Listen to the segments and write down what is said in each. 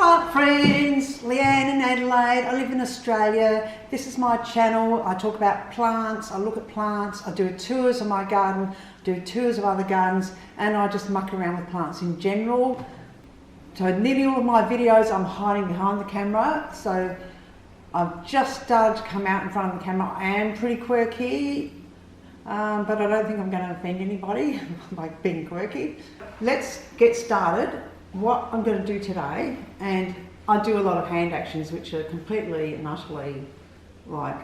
Plant friends, Leanne in Adelaide. I live in Australia. This is my channel. I talk about plants, I look at plants, I do tours of my garden, do tours of other gardens, and I just muck around with plants in general. So nearly all of my videos I'm hiding behind the camera, so I've just started to come out in front of the camera. I am pretty quirky, but I don't think I'm going to offend anybody by being quirky. Let's get started. What I'm going to do today, and I do a lot of hand actions which are completely and utterly like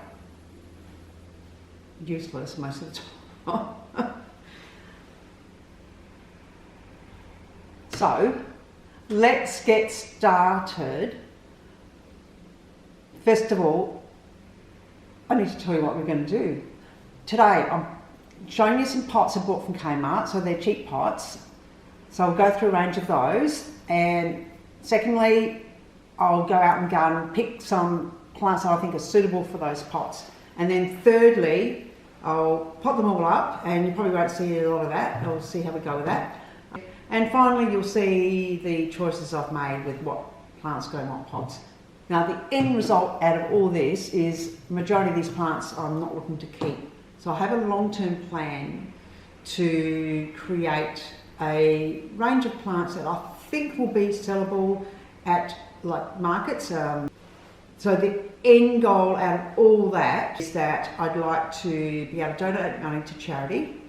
useless most of the time. So let's get started. First of all, I need to tell you what we're going to do. Today I'm showing you some pots I bought from Kmart, so they're cheap pots. So I'll go through a range of those, and secondly, I'll go out and garden, pick some plants that I think are suitable for those pots. And then thirdly, I'll pot them all up, and you probably won't see a lot of that. I'll see how we go with that. And finally, you'll see the choices I've made with what plants go in what pots. Now, the end result out of all this is the majority of these plants I'm not looking to keep. So I have a long-term plan to create a range of plants that I think will be sellable at like markets. So the end goal out of all that is that I'd like to be able to donate money to charity.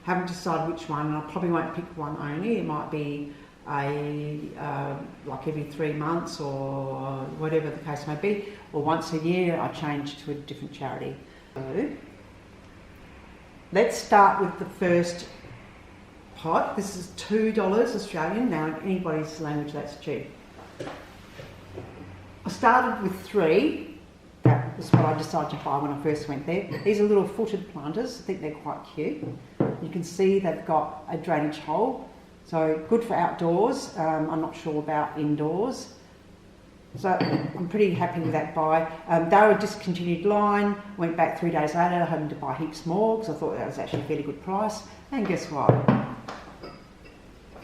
Haven't decided which one, and I probably won't pick one only. It might be like every 3 months or whatever the case may be, or once a year I change to a different charity. So let's start with the first pot. This is $2 Australian. Now in anybody's language that's cheap. I started with 3. That was what I decided to buy when I first went there. These are little footed planters. I think they're quite cute. You can see they've got a drainage hole, so good for outdoors. I'm not sure about indoors. So I'm pretty happy with that buy. They were a discontinued line. Went back 3 days later, having to buy heaps more because I thought that was actually a fairly good price. And guess what?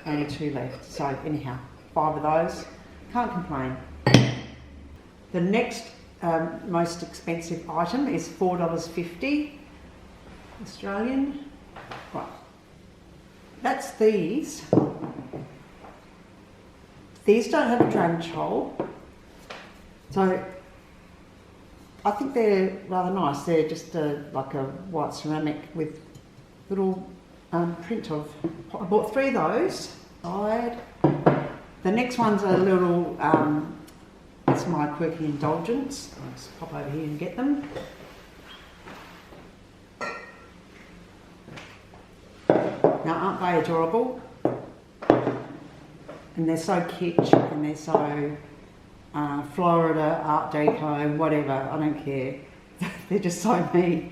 Only 2 left. So anyhow, 5 of those. Can't complain. The next most expensive item is $4.50 Australian. Right. That's these. These don't have a drainage hole. So I think they're rather nice. They're just like a white ceramic with little print of. I bought 3 of those. The next one's a little. It's my quirky indulgence. I'll just pop over here and get them. Now, aren't they adorable? And they're so kitsch, and they're so Florida, Art Deco, whatever, I don't care. They're just so me.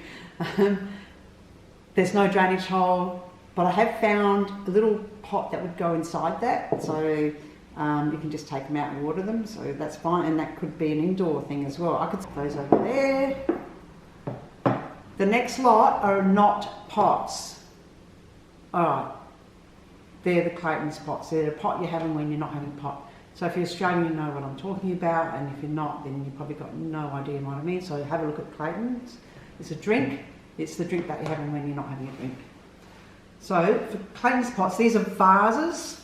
There's no drainage hole, but I have found a little pot that would go inside that, so you can just take them out and water them, so that's fine, and that could be an indoor thing as well. I could put those over there. The next lot are not pots. Alright, they're the Clayton's pots. They're the pot you're having when you're not having a pot. So if you're Australian, you know what I'm talking about, and if you're not, then you've probably got no idea what I mean. So have a look at Clayton's. It's a drink. It's the drink that you're having when you're not having a drink. So for Clayton's pots, these are vases.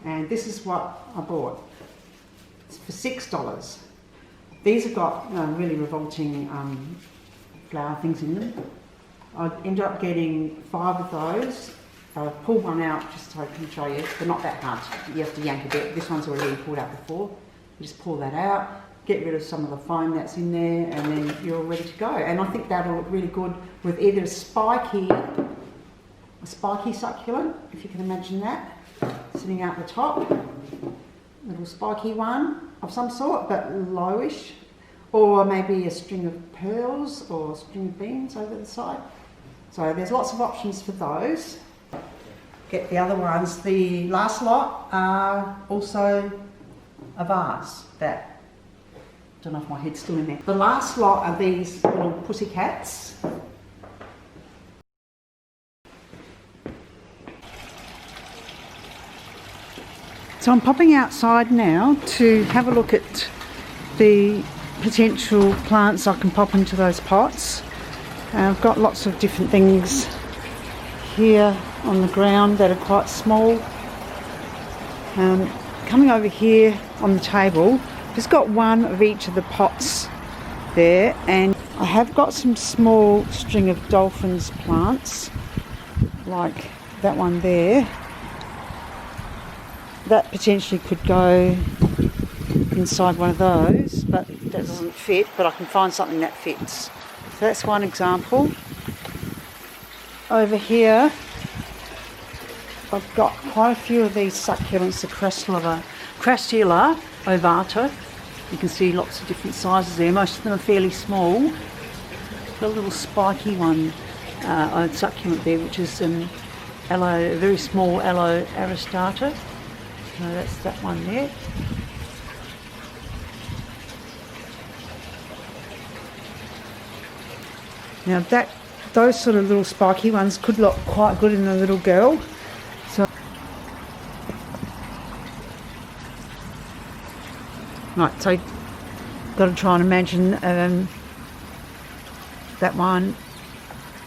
And this is what I bought. It's for $6. These have got really revolting flower things in them. I ended up getting 5 of those. I'll pull one out just so I can show you. They're not that hard. You have to yank a bit. This one's already pulled out before. You just pull that out, get rid of some of the foam that's in there, and then you're ready to go. And I think that'll look really good with either a spiky succulent, if you can imagine that, sitting out the top. Little spiky one of some sort, but lowish. Or maybe a string of pearls or a string of beans over the side. So there's lots of options for those. Get the other ones. The last lot are also a vase that, don't know if my head's still in there. The last lot are these little Pussycats. So I'm popping outside now to have a look at the potential plants I can pop into those pots. I've got lots of different things here on the ground that are quite small. Coming over here on the table, just got one of each of the pots there, and I have got some small string of dolphins plants like that one there. That potentially could go inside one of those, but that doesn't fit, but I can find something that fits. So that's one example. Over here I've got quite a few of these succulents, the Crassula ovata. You can see lots of different sizes there. Most of them are fairly small. Got a little spiky one, succulent there, which is a very small aloe aristata. So that's that one there. Now those sort of little spiky ones could look quite good in a little girl. Right, so got to try and imagine that one,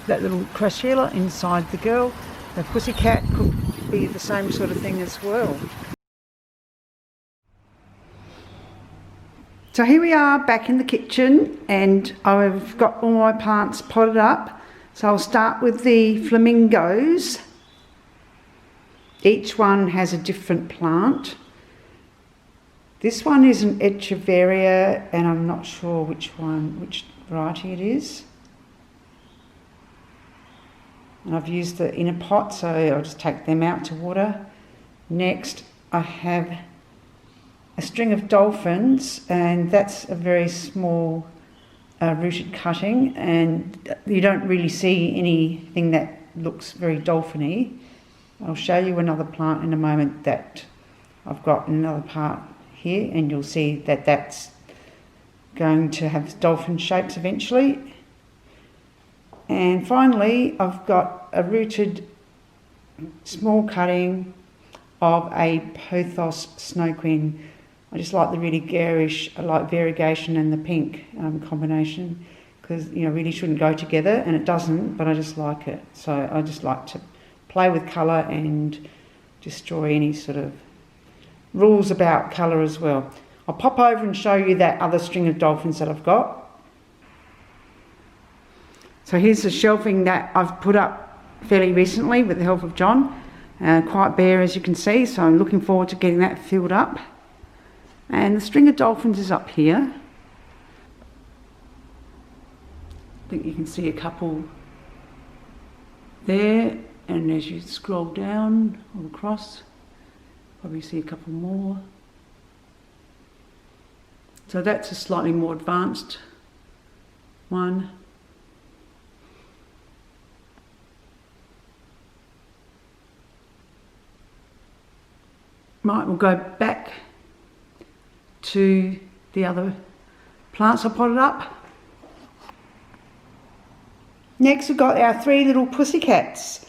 that little Crassula inside the girl. The Pussycat could be the same sort of thing as well. So here we are back in the kitchen, and I've got all my plants potted up. So I'll start with the flamingos. Each one has a different plant. This one is an Echeveria, and I'm not sure which variety it is. And I've used the inner pot, so I'll just take them out to water. Next, I have a string of dolphins, and that's a very small rooted cutting, and you don't really see anything that looks very dolphiny. I'll show you another plant in a moment that I've got in another part here, and you'll see that that's going to have dolphin shapes eventually. And finally, I've got a rooted small cutting of a Pothos snow queen. I just like the really garish, I like variegation and the pink combination, because really shouldn't go together, and it doesn't, but I just like it. So I just like to play with colour and destroy any sort of rules about colour as well. I'll pop over and show you that other string of dolphins that I've got. So here's the shelving that I've put up fairly recently with the help of John. Quite bare, as you can see, so I'm looking forward to getting that filled up. And the string of dolphins is up here. I think you can see a couple there, and as you scroll down or across, probably see a couple more. So that's a slightly more advanced one. Right, we'll go back to the other plants I potted up. Next we've got our three little pussycats.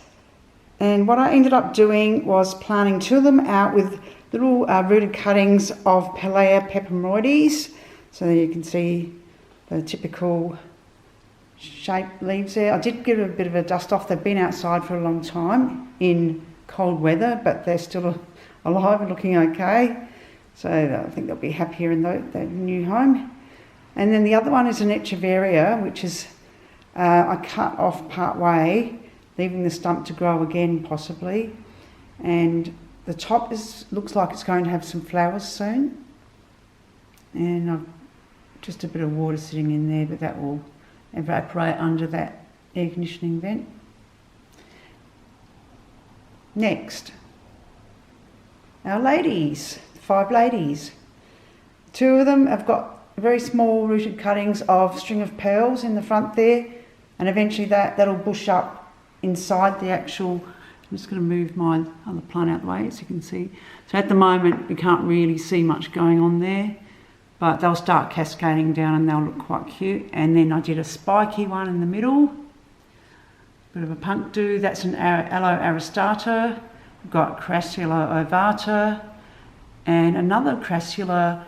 And what I ended up doing was planting two of them out with little rooted cuttings of Pelea peperoides. So you can see the typical shaped leaves there. I did give it a bit of a dust off. They've been outside for a long time in cold weather, but they're still alive and looking okay. So I think they'll be happier in their new home. And then the other one is an Echeveria, which is I cut off part way, leaving the stump to grow again possibly. And the top looks like it's going to have some flowers soon. And I've just a bit of water sitting in there, but that will evaporate under that air conditioning vent. Next, our ladies, 5 ladies. 2 of them have got very small rooted cuttings of string of pearls in the front there, and eventually that'll bush up inside the actual. I'm just going to move my other plant out of the way so you can see. So at the moment we can't really see much going on there, but they'll start cascading down and they'll look quite cute. And then I did a spiky one in the middle, bit of a punctu. That's an aloe aristata. We've got Crassula ovata, and another crassula,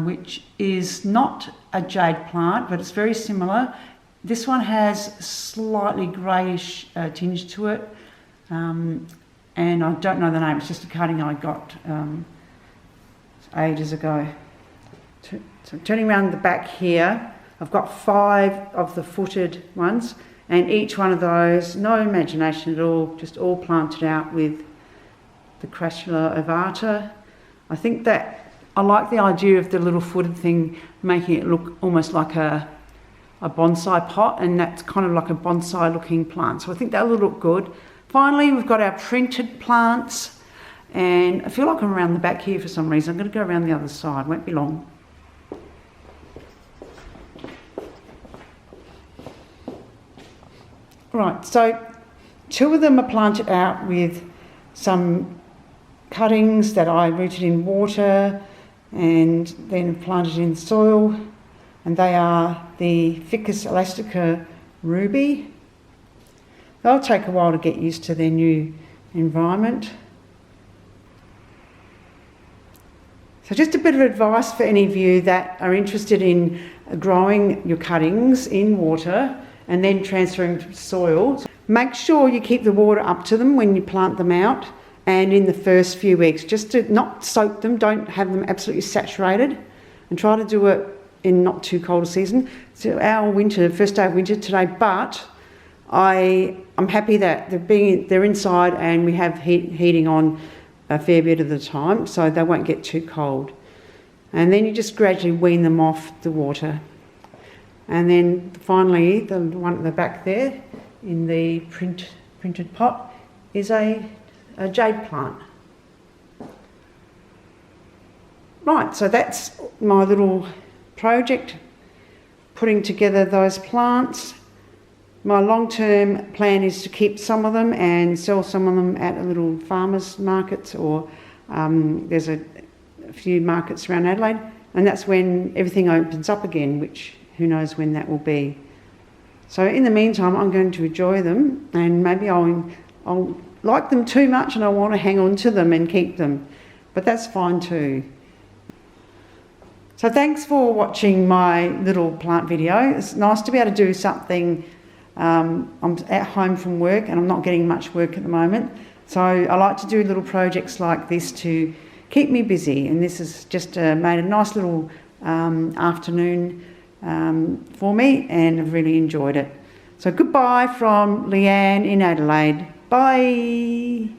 which is not a jade plant, but it's very similar. This one has slightly greyish tinge to it, and I don't know the name. It's just a cutting I got ages ago. So turning around the back here, I've got 5 of the footed ones, and each one of those, no imagination at all, just all planted out with the crassula ovata. I think that I like the idea of the little footed thing, making it look almost like a bonsai pot, and that's kind of like a bonsai looking plant. So I think that will look good. Finally, we've got our printed plants, and I feel like I'm around the back here for some reason. I'm going to go around the other side, won't be long. Right, so 2 of them are planted out with some cuttings that I rooted in water and then planted in soil, and they are the Ficus elastica ruby. They'll take a while to get used to their new environment. So just a bit of advice for any of you that are interested in growing your cuttings in water and then transferring to soil. Make sure you keep the water up to them when you plant them out and in the first few weeks, just to not soak them, don't have them absolutely saturated, and try to do it in not too cold a season. So our winter, first day of winter today, but I'm happy that they're inside and we have heating on a fair bit of the time, so they won't get too cold. And then you just gradually wean them off the water. And then finally, the one at the back there in the printed pot is a jade plant. Right, so that's my little project, putting together those plants. My long-term plan is to keep some of them and sell some of them at a little farmers markets, or there's a few markets around Adelaide, and that's when everything opens up again, which who knows when that will be. So in the meantime, I'm going to enjoy them, and maybe I'll like them too much and I want to hang on to them and keep them, but that's fine too. So thanks for watching my little plant video. It's nice to be able to do something. I'm at home from work and I'm not getting much work at the moment, so I like to do little projects like this to keep me busy, and this has just made a nice little afternoon for me, and I've really enjoyed it. So goodbye from Leanne in Adelaide. Bye.